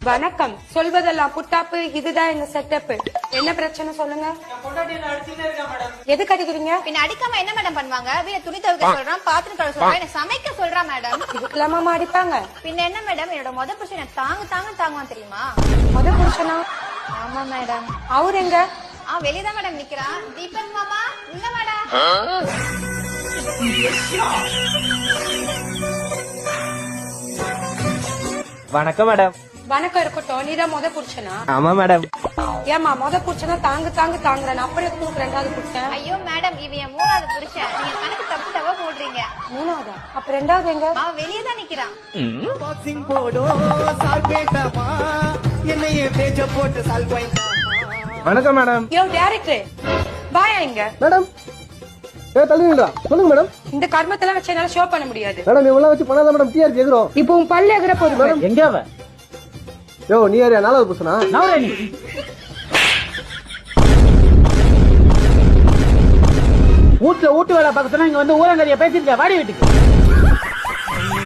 வணக்கம். சொல்வதெல்லாம் புட்டாப்பு. இதுதான் எங்க செட்டப். என்ன பிரச்சனை சொல்லுங்க. எதுக்கு அடிக்கிறீங்க? பின்ன அடிக்காம என்ன மேடம் பண்ணுவாங்க? வீட துணி துவைக்க சொல்றான், பாத்திரம் கழுவ சொல்றான், என்ன சமைக்க சொல்றான் மேடம். இதுக்கெல்லாமா அடிப்பாங்க? பின்ன என்ன மேடம், என்னோட முத புருஷன் தாங்குவான் தெரியுமா? முத புருஷனா? ஆமா மேடம். அவர் எங்க? வெளியதான் மேடம் நிக்கிறான். தீபக் மாமா உள்ள மேடம். வணக்கம் மேடம். வணக்கம் இருக்கட்டும். நீதான் முத புருஷனா? ஆமா மேடம். ஏமா முத புருஷனா தாங்குறேன் அப்படியே தூக்கு ரெண்டாவது புருஷன். ஐயோ மேடம், இவன் என் மூணாவது புருஷன். நீங்க கணக்கு தப்பா போடுறீங்க. மூணாவதா? அப்ப ரெண்டாவது எங்க? அவன் வெளியதான் நிக்கிறான். வணக்கம் மேடம். யோ டைரக்டர் பாயா இங்க. மேடம் தள்ளுவீங்களா? சொல்லுங்க மேடம். இந்த கர்மத்தெல்லாம் வச்சு என்னால ஷோ பண்ண முடியாது. மேடம் இவெல்லாம் வச்சு பண்ணாத மேடம். டிஆர்பி எகிறோம். இப்போ உன் பல்லு எகிற போகுது மேடம். எங்க அவ? யோ நீ யாரியா? நாலாவது புருஷனா? நவரணி. வீட்டுல வீட்டு வேலை பார்க்க சொன்னா இங்க வந்து ஊரங்கறிய பேசிருக்க. வாடி வீட்டுக்கு.